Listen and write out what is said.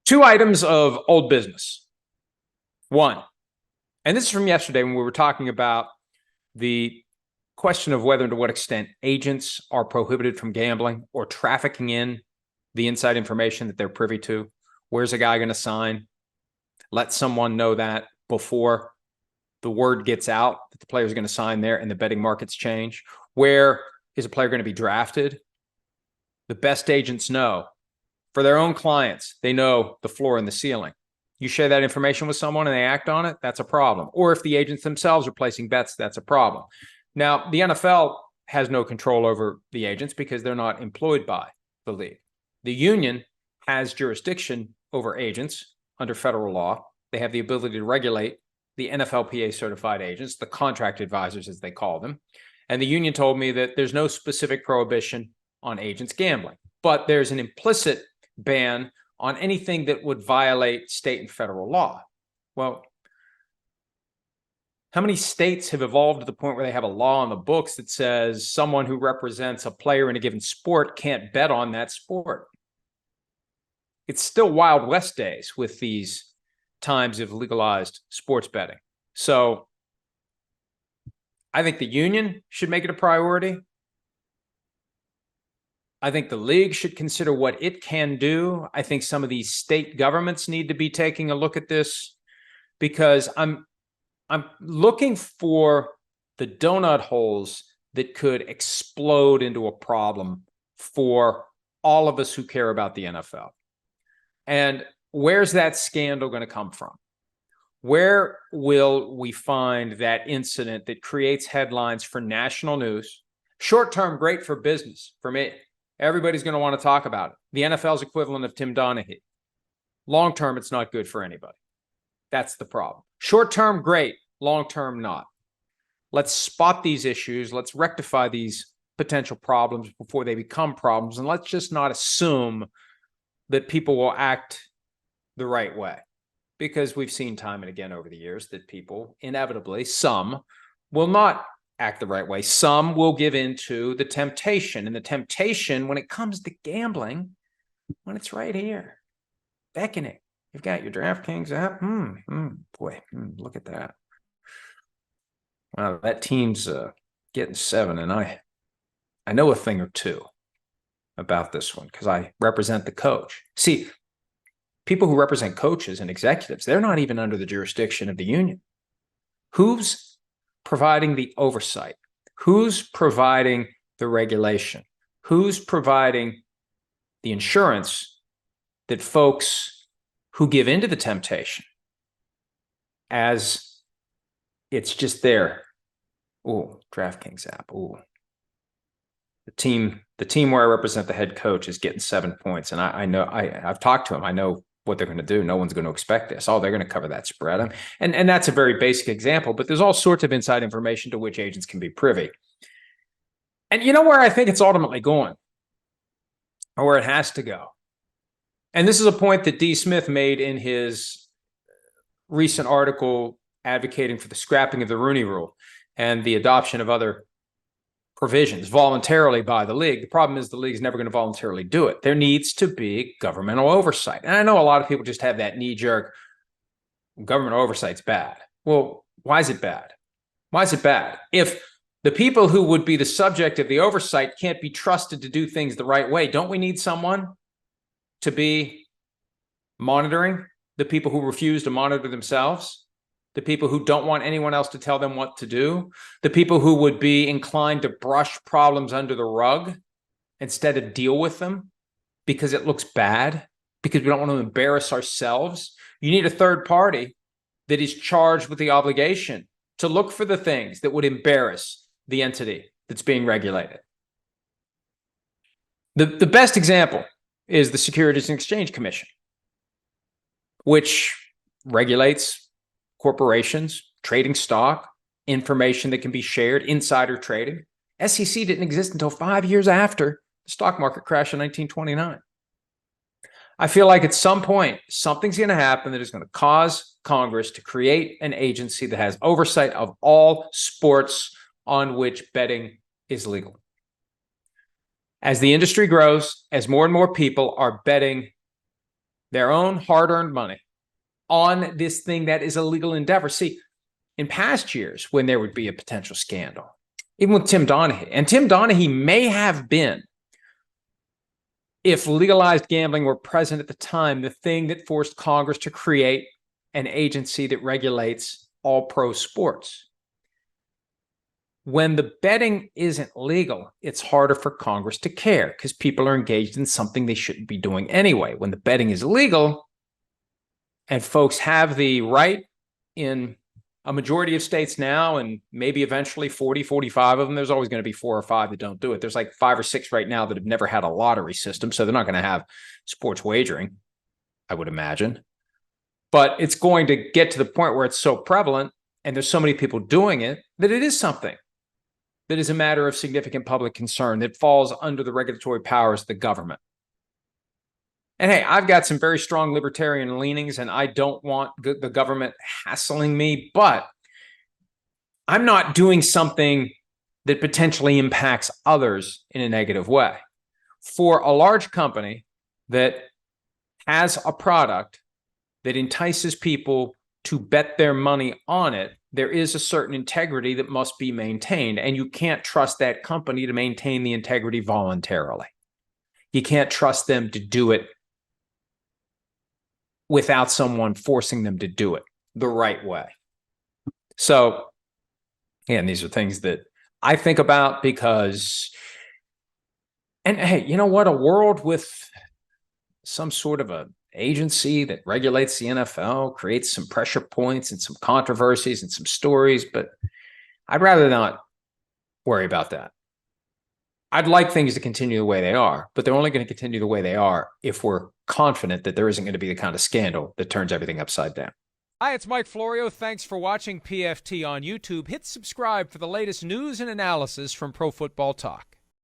Two items of old business. One, and this is from yesterday when we were talking about the question of whether and to what extent agents are prohibited from gambling or trafficking in the inside information that they're privy to. Where's a guy going to sign? Let someone know that before the word gets out that the player is going to sign there and the betting markets change. Where is a player going to be drafted? The best agents know. For their own clients, they know the floor and the ceiling. You share that information with someone and they act on it, that's a problem. Or if the agents themselves are placing bets, that's a problem. Now, the NFL has no control over the agents because they're not employed by the league. The union has jurisdiction over agents under federal law. They have the ability to regulate the NFLPA certified agents, the contract advisors as they call them. And the union told me that there's no specific prohibition on agents gambling, but there's an implicit ban on anything that would violate state and federal law. Well, how many states have evolved to the point where they have a law on the books that says someone who represents a player in a given sport can't bet on that sport? It's still Wild West days with these times of legalized sports betting. So I think the union should make it a priority. I think the league should consider what it can do. I think some of these state governments need to be taking a look at this, because I'm looking for the donut holes that could explode into a problem for all of us who care about the NFL. And where's that scandal going to come from? Where will we find that incident that creates headlines for national news? Short term, great for business, for me. Everybody's going to want to talk about it. The NFL's equivalent of Tim Donaghy. Long term, it's not good for anybody. That's the problem. Short term, great. Long term, not. Let's spot these issues. Let's rectify these potential problems before they become problems. And let's just not assume that people will act the right way. Because we've seen time and again over the years that people, inevitably, some will not act the right way. Some will give in to the temptation. And the temptation, when it comes to gambling, when it's right here, beckoning. You've got your DraftKings app. Boy, look at that. Wow, that team's getting 7. And I know a thing or two about this one because I represent the coach. See, people who represent coaches and executives, they're not even under the jurisdiction of the union. Who's providing the oversight? Who's providing the regulation? Who's providing the insurance that folks who give into the temptation as it's just there? Oh, DraftKings app. Oh, the team where I represent the head coach is getting 7 points. And I know I've talked to him. I know what they're going to do. No one's going to expect this. Oh, they're going to cover that spread. And that's a very basic example, but there's all sorts of inside information to which agents can be privy. And you know where I think it's ultimately going, or where it has to go? And this is a point that D. Smith made in his recent article advocating for the scrapping of the Rooney Rule and the adoption of other provisions voluntarily by the league. The problem is the league is never going to voluntarily do it. There needs to be governmental oversight. And I know a lot of people just have that knee-jerk, government oversight's bad. Well, why is it bad? Why is it bad? If the people who would be the subject of the oversight can't be trusted to do things the right way, don't we need someone to be monitoring the people who refuse to monitor themselves? The people who don't want anyone else to tell them what to do, the people who would be inclined to brush problems under the rug instead of deal with them because it looks bad, because we don't want to embarrass ourselves. You need a third party that is charged with the obligation to look for the things that would embarrass the entity that's being regulated. The best example is the Securities and Exchange Commission, which regulates corporations, trading stock, information that can be shared, insider trading. SEC didn't exist until 5 years after the stock market crash in 1929. I feel like at some point, something's going to happen that is going to cause Congress to create an agency that has oversight of all sports on which betting is legal. As the industry grows, as more and more people are betting their own hard-earned money on this thing that is a legal endeavor. See, in past years, when there would be a potential scandal, even with Tim Donaghy, and Tim Donaghy may have been, if legalized gambling were present at the time, the thing that forced Congress to create an agency that regulates all pro sports. When the betting isn't legal, it's harder for Congress to care because people are engaged in something they shouldn't be doing anyway. When the betting is legal and folks have the right in a majority of states now, and maybe eventually 40, 45 of them, there's always going to be 4 or 5 that don't do it. There's like 5 or 6 right now that have never had a lottery system, so they're not going to have sports wagering, I would imagine. But it's going to get to the point where it's so prevalent and there's so many people doing it that it is something that is a matter of significant public concern that falls under the regulatory powers of the government. And hey, I've got some very strong libertarian leanings, and I don't want the government hassling me, but I'm not doing something that potentially impacts others in a negative way. For a large company that has a product that entices people to bet their money on it, there is a certain integrity that must be maintained, and you can't trust that company to maintain the integrity voluntarily. You can't trust them to do it without someone forcing them to do it the right way. So, and these are things that I think about because, and hey, you know what? A world with some sort of a agency that regulates the NFL creates some pressure points and some controversies and some stories, but I'd rather not worry about that. I'd like things to continue the way they are, but they're only going to continue the way they are if we're confident that there isn't going to be the kind of scandal that turns everything upside down. Hi, it's Mike Florio. Thanks for watching PFT on YouTube. Hit subscribe for the latest news and analysis from Pro Football Talk.